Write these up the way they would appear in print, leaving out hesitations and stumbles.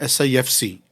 SIFC,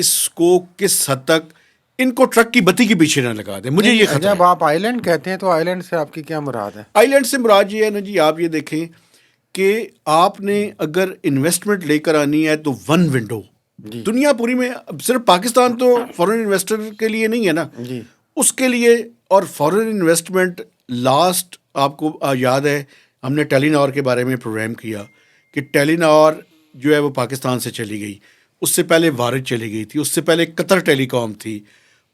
اس کو کس حد تک ان کو ٹرک کی بتی کے پیچھے نہ لگا دیں. مجھے یہ خطرہ جب ہے. آپ آئی لینڈ کہتے ہیں تو آئی لینڈ سے آپ کی کیا مراد ہے؟ آئی لینڈ سے مراد یہ ہے نا جی, آپ یہ دیکھیں کہ آپ نے اگر انویسٹمنٹ لے کر آنی ہے تو ون ونڈو, جی دنیا پوری میں, صرف پاکستان تو فارن انویسٹر کے لیے نہیں ہے نا, جی اس کے لیے. اور فارن انویسٹمنٹ لاسٹ آپ کو یاد ہے ہم نے ٹیلی نار کے بارے میں پروگرام کیا کہ ٹیلی نار جو ہے وہ پاکستان سے چلی گئی. اس سے پہلے وارج چلی گئی تھی, اس سے پہلے قطر ٹیلی کام تھی,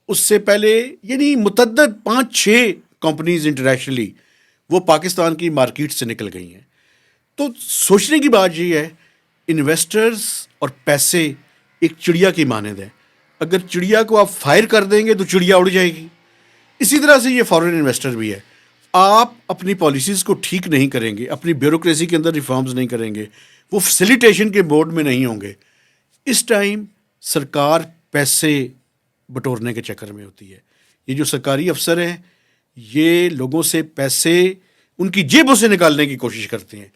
اس سے پہلے یعنی متعدد 5-6 کمپنیز انٹرنیشنلی وہ پاکستان کی مارکیٹ سے نکل گئی ہیں. تو سوچنے کی بات یہ ہے, انویسٹرز اور پیسے ایک چڑیا کی مانند ہے. اگر چڑیا کو آپ فائر کر دیں گے تو چڑیا اڑ جائے گی. اسی طرح سے یہ فارن انویسٹر بھی ہے. آپ اپنی پالیسیز کو ٹھیک نہیں کریں گے, اپنی بیوروکریسی کے اندر ریفارمز نہیں کریں گے, وہ فیسیلیٹیشن کے بورڈ میں نہیں ہوں گے. اس ٹائم سرکار پیسے بٹورنے کے چکر میں ہوتی ہے. یہ جو سرکاری افسر ہیں یہ لوگوں سے پیسے ان کی جیبوں سے نکالنے کی کوشش کرتے ہیں.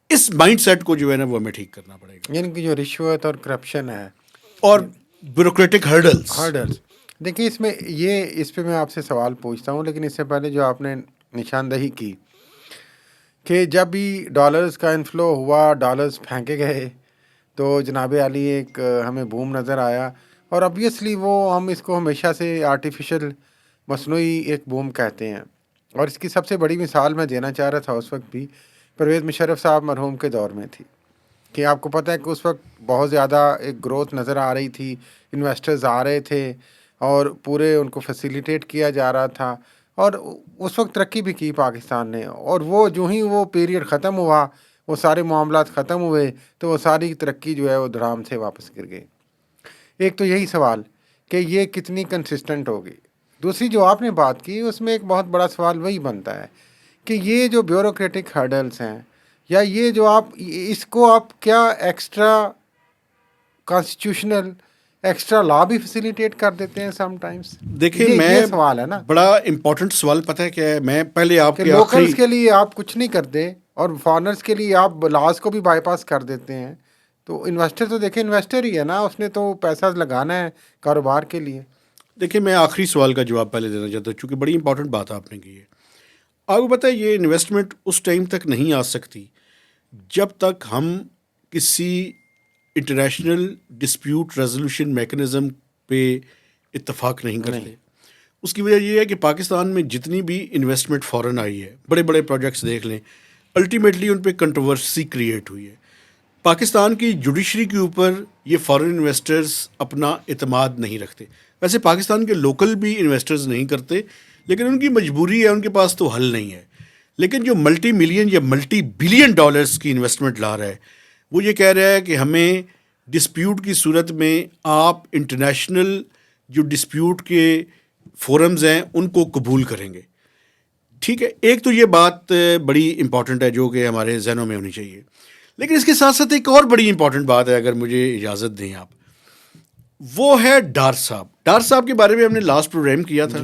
اس مائنڈ سیٹ کو جو ہے نا وہ ہمیں ٹھیک کرنا پڑے گا. یعنی کہ جو رشوت اور کرپشن ہے اور بیوروکریٹک ہرڈلس. دیکھیے اس پہ میں آپ سے سوال پوچھتا ہوں, لیکن اس سے پہلے جو آپ نے نشاندہی کی کہ جب بھی ڈالرز کا انفلو ہوا, ڈالرز پھینکے گئے تو جناب عالی ایک ہمیں بوم نظر آیا. اور obviously وہ ہم اس کو ہمیشہ سے آرٹیفیشل مصنوعی ایک بوم کہتے ہیں. اور اس کی سب سے بڑی مثال میں دینا چاہ رہا تھا اس وقت بھی پرویز مشرف صاحب مرحوم کے دور میں تھی کہ آپ کو پتہ ہے کہ اس وقت بہت زیادہ ایک گروتھ نظر آ رہی تھی, انویسٹرز آ رہے تھے اور پورے ان کو فیسیلیٹیٹ کیا جا رہا تھا, اور اس وقت ترقی بھی کی پاکستان نے. اور وہ جو ہی وہ پیریڈ ختم ہوا, وہ سارے معاملات ختم ہوئے تو وہ ساری ترقی جو ہے وہ دھڑام سے واپس گر گئی. ایک تو یہی سوال کہ یہ کتنی کنسسٹنٹ ہوگی. دوسری جو آپ نے بات کی اس میں ایک بہت بڑا سوال وہی بنتا ہے کہ یہ جو بیوروکریٹک ہرڈلس ہیں یا یہ جو آپ اس کو آپ کیا ایکسٹرا کانسٹیٹیوشنل ایکسٹرا لا بھی فیسیلیٹیٹ کر دیتے ہیں سم ٹائمس. دیکھیں یہ سوال ہے نا, بڑا امپورٹنٹ سوال پتہ ہے کیا ہے. میں پہلے آپ کہ کے آخری لوکلز کے لیے آپ کچھ نہیں کرتے اور فارنرز کے لیے آپ لاز کو بھی بائی پاس کر دیتے ہیں. تو انویسٹر تو دیکھیں انویسٹر ہی ہے نا, اس نے تو پیسہ لگانا ہے کاروبار کے لیے. دیکھیں میں آخری سوال کا جواب پہلے دینا چاہتا ہوں چونکہ بڑی امپورٹنٹ بات آپ نے کی ہے. آپ کو پتہ ہے یہ انویسٹمنٹ اس ٹائم تک نہیں آ سکتی جب تک ہم کسی انٹرنیشنل ڈسپیوٹ ریزولوشن میکنزم پہ اتفاق نہیں کرتے. اس کی وجہ یہ ہے کہ پاکستان میں جتنی بھی انویسٹمنٹ فورن آئی ہے, بڑے بڑے پروجیکٹس دیکھ لیں, الٹیمیٹلی ان پہ کنٹروورسی کریٹ ہوئی ہے. پاکستان کی جوڈیشری کے اوپر یہ فارن انویسٹرز اپنا اعتماد نہیں رکھتے. ویسے پاکستان کے لوکل بھی انویسٹرز نہیں کرتے, لیکن ان کی مجبوری ہے, ان کے پاس تو حل نہیں ہے. لیکن جو ملٹی ملین یا ملٹی بلین ڈالرز کی انویسٹمنٹ لا رہا ہے وہ یہ کہہ رہا ہے کہ ہمیں ڈسپیوٹ کی صورت میں آپ انٹرنیشنل جو ڈسپیوٹ کے فورمز ہیں ان کو قبول کریں گے. ٹھیک ہے, ایک تو یہ بات بڑی امپورٹنٹ ہے جو کہ ہمارے ذہنوں میں ہونی چاہیے. لیکن اس کے ساتھ ساتھ ایک اور بڑی امپورٹنٹ بات ہے, اگر مجھے اجازت دیں آپ, وہ ہے ڈار صاحب. ڈار صاحب کے بارے میں ہم نے لاسٹ پروگرام کیا تھا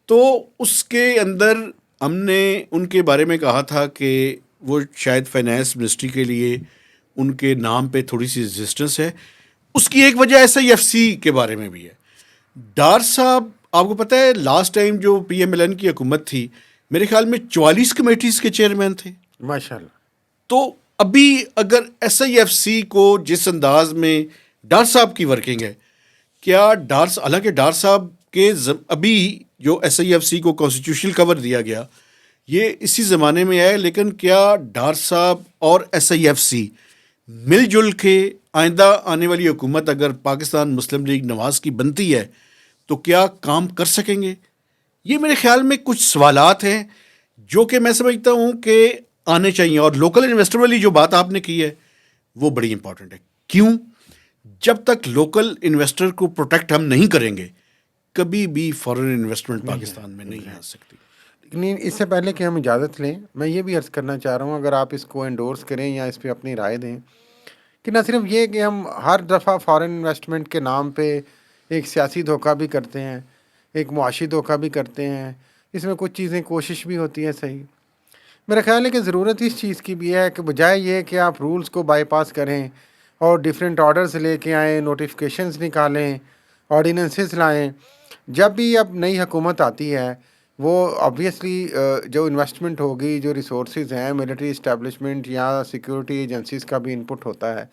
تو اس کے اندر ہم نے ان کے بارے میں کہا تھا کہ وہ شاید فائنانس منسٹری کے لیے ان کے نام پہ تھوڑی سی ریزسٹنس ہے. اس کی ایک وجہ SIFC کے بارے میں بھی ہے. ڈار صاحب آپ کو پتہ ہے لاسٹ ٹائم جو PMLN کی حکومت تھی میرے خیال میں 44 کمیٹیز کے چیئرمین تھے ماشاء اللہ. تو ابھی اگر SIFC کو جس انداز میں ڈار صاحب کی ورکنگ ہے, کیا حالانکہ ڈار صاحب کے ابھی جو SIFC کو کانسٹیٹیوشنل کور دیا گیا یہ اسی زمانے میں ہے, لیکن کیا ڈار صاحب اور SIFC مل جل کے آئندہ آنے والی حکومت اگر پاکستان مسلم لیگ نواز کی بنتی ہے تو کیا کام کر سکیں گے؟ یہ میرے خیال میں کچھ سوالات ہیں جو کہ میں سمجھتا ہوں کہ آنے چاہیے. اور لوکل انویسٹر والی جو بات آپ نے کی ہے وہ بڑی امپورٹنٹ ہے. کیوں؟ جب تک لوکل انویسٹر کو پروٹیکٹ ہم نہیں کریں گے کبھی بھی فارن انویسٹمنٹ پاکستان میں نہیں آ سکتی. لیکن اس سے پہلے کہ ہم اجازت لیں میں یہ بھی عرض کرنا چاہ رہا ہوں, اگر آپ اس کو انڈورس کریں یا اس پہ اپنی رائے دیں, کہ نہ صرف یہ کہ ہم ہر دفعہ فارن انویسٹمنٹ کے نام پہ ایک سیاسی دھوکہ بھی کرتے ہیں, ایک معاشی دھوکہ بھی کرتے ہیں, اس میں کچھ چیزیں کوشش بھی ہوتی ہے صحیح. میرا خیال ہے کہ ضرورت اس چیز کی بھی ہے کہ بجائے یہ کہ آپ رولز کو بائی پاس کریں اور ڈفرینٹ آرڈرز لے کے آئیں, نوٹیفیکیشنز نکالیں, آرڈیننسز لائیں. جب بھی اب نئی حکومت آتی ہے وہ آبویسلی جو انویسٹمنٹ ہوگی, جو ریسورسز ہیں, ملٹری اسٹیبلشمنٹ یا سیکورٹی ایجنسیز کا بھی انپٹ ہوتا ہے,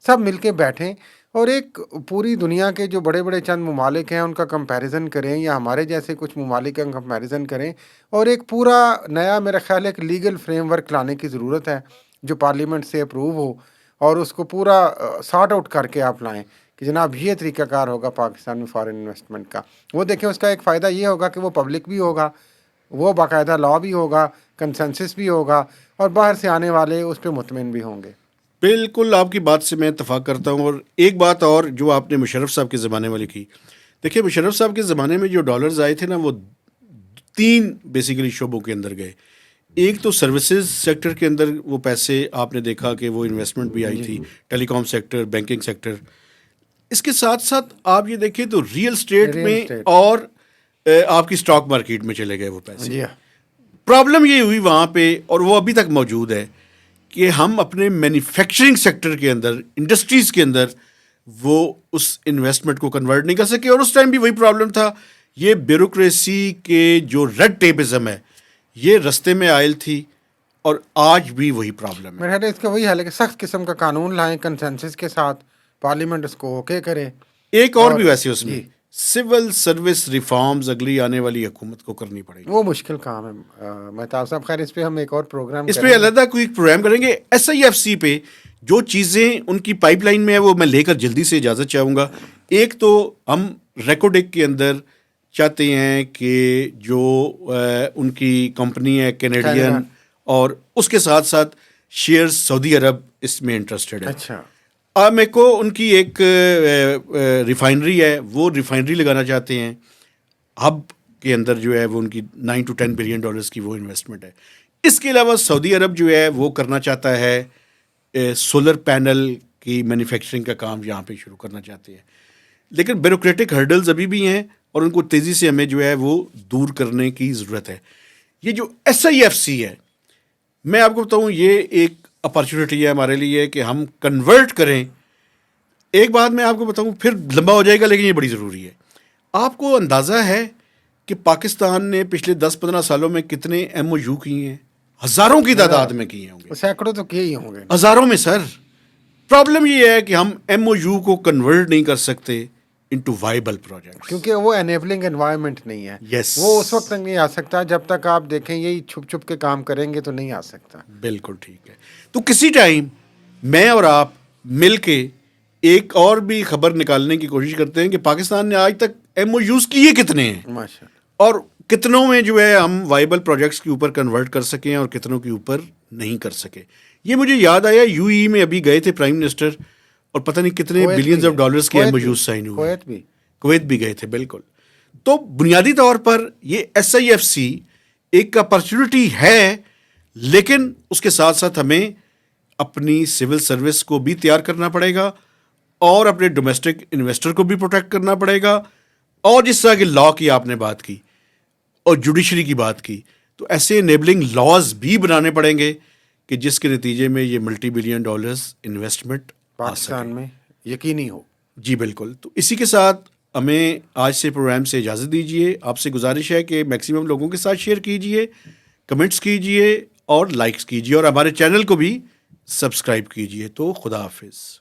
سب مل کے بیٹھیں اور ایک پوری دنیا کے جو بڑے بڑے چند ممالک ہیں ان کا کمپیریزن کریں, یا ہمارے جیسے کچھ ممالک کا کمپیریزن کریں, اور ایک پورا نیا میرا خیال ہے ایک لیگل فریم ورک لانے کی ضرورت ہے جو پارلیمنٹ سے اپروو ہو, اور اس کو پورا سارٹ آؤٹ کر کے آپ لائیں کہ جناب یہ طریقہ کار ہوگا پاکستان میں فارن انویسٹمنٹ کا. وہ دیکھیں اس کا ایک فائدہ یہ ہوگا کہ وہ پبلک بھی ہوگا, وہ باقاعدہ لا بھی ہوگا, کنسنسس بھی ہوگا, اور باہر سے آنے والے اس پہ مطمئن بھی ہوں گے. بالکل آپ کی بات سے میں اتفاق کرتا ہوں. اور ایک بات اور جو آپ نے مشرف صاحب کے زمانے والی کی, دیکھیں مشرف صاحب کے زمانے میں جو ڈالرز آئے تھے نا وہ 3 بیسیکلی شعبوں کے اندر گئے. ایک تو سروسز سیکٹر کے اندر وہ پیسے آپ نے دیکھا کہ وہ انویسٹمنٹ بھی آئی تھی, ٹیلی کام سیکٹر, بینکنگ سیکٹر. اس کے ساتھ ساتھ آپ یہ دیکھیں تو ریئل اسٹیٹ میں اور آپ کی اسٹاک مارکیٹ میں چلے گئے وہ پیسے. پرابلم یہ ہوئی وہاں پہ, اور وہ ابھی تک موجود ہے, کہ ہم اپنے مینوفیکچرنگ سیکٹر کے اندر, انڈسٹریز کے اندر وہ اس انویسٹمنٹ کو کنورٹ نہیں کر سکے. اور اس ٹائم بھی وہی پرابلم تھا, یہ بیوروکریسی کے جو ریڈ ٹیپزم ہے یہ رستے میں آئل تھی, اور آج بھی وہی پرابلم ہے. میرے خیال ہے اس کا وہی حل ہے کہ سخت قسم کا قانون لائیں کنسنسس کے ساتھ, پارلیمنٹ اس کو اوکے کرے. ایک اور بھی ویسے اس میں سول سروس ریفارمز اگلی آنے والی حکومت کو کرنی پڑے گی. وہ مشکل کام ہے مہتاب صاحب. خیر اس پہ ہم ایک اور پروگرام اس پہ علیحدہ کوئی پروگرام کریں گے. SIFC پہ جو چیزیں ان کی پائپ لائن میں ہے وہ میں لے کر جلدی سے اجازت چاہوں گا. ایک تو ہم ریکوڈک کے اندر چاہتے ہیں کہ جو ان کی کمپنی ہے کینیڈین, اور اس کے ساتھ ساتھ شیئرز سعودی عرب اس میں انٹرسٹڈ ہے. اچھا, میرے کو ان کی ایک ریفائنری ہے, وہ ریفائنری لگانا چاہتے ہیں. ہب کے اندر جو ہے وہ ان کی $9 to 10 billion کی وہ انویسٹمنٹ ہے. اس کے علاوہ سعودی عرب جو ہے وہ کرنا چاہتا ہے سولر پینل کی مینوفیکچرنگ کا کام یہاں پہ شروع کرنا چاہتے ہیں. لیکن بیوروکریٹک ہرڈلز ابھی بھی ہیں, اور ان کو تیزی سے ہمیں جو ہے وہ دور کرنے کی ضرورت ہے. یہ جو SIFC ہے, میں آپ کو بتاؤں یہ ایک اپارچونیٹی ہے ہمارے لیے کہ ہم کنورٹ کریں. ایک بات میں آپ کو بتاؤں, پھر لمبا ہو جائے گا لیکن یہ بڑی ضروری ہے. آپ کو اندازہ ہے کہ پاکستان نے پچھلے 10-15 سالوں میں کتنے MOU کیے ہیں؟ ہزاروں کی تعداد میں کیے ہوں گے. سینکڑوں تو کیے ہی ہوں گے, ہزاروں میں سر. پرابلم یہ ہے کہ ہم MOU کو کنورٹ نہیں کر سکتے انٹو وائبل پروجیکٹ, کیونکہ وہ انیبلنگ انوائرمنٹ نہیں ہے. Yes. وہ اس وقت تک نہیں آ سکتا جب تک آپ دیکھیں یہی چھپ چھپ کے کام کریں گے تو نہیں آ سکتا. بالکل ٹھیک ہے. تو کسی ٹائم میں اور آپ مل کے ایک اور بھی خبر نکالنے کی کوشش کرتے ہیں کہ پاکستان نے آج تک MOUs کیے کتنے ہیں, ماشاء اللہ, اور کتنوں میں جو ہے ہم وائبل پروجیکٹس کے اوپر کنورٹ کر سکیں اور کتنوں کے اوپر نہیں کر سکے. یہ مجھے یاد آیا UAE میں ابھی گئے تھے پرائم منسٹر, اور پتہ نہیں کتنے بلینز آف ڈالرز کے MOUs سائن ہوئے. کویت بھی گئے تھے. بالکل. تو بنیادی طور پر یہ SIFC ایک اپرچونٹی ہے, لیکن اس کے ساتھ ساتھ ہمیں اپنی سول سروس کو بھی تیار کرنا پڑے گا, اور اپنے ڈومیسٹک انویسٹر کو بھی پروٹیکٹ کرنا پڑے گا, اور جس طرح کہ لا کی آپ نے بات کی اور جوڈیشری کی بات کی, تو ایسے انیبلنگ لاز بھی بنانے پڑیں گے کہ جس کے نتیجے میں یہ $multi billion انویسٹمنٹ پاکستان میں یقینی ہو. جی بالکل. تو اسی کے ساتھ ہمیں آج سے پروگرام سے اجازت دیجیے. آپ سے گزارش ہے کہ میکسیمم لوگوں کے ساتھ شیئر کیجیے, کمنٹس کیجیے اور لائکس کیجیے, اور ہمارے چینل کو بھی سبسکرائب کیجیے. تو خدا حافظ.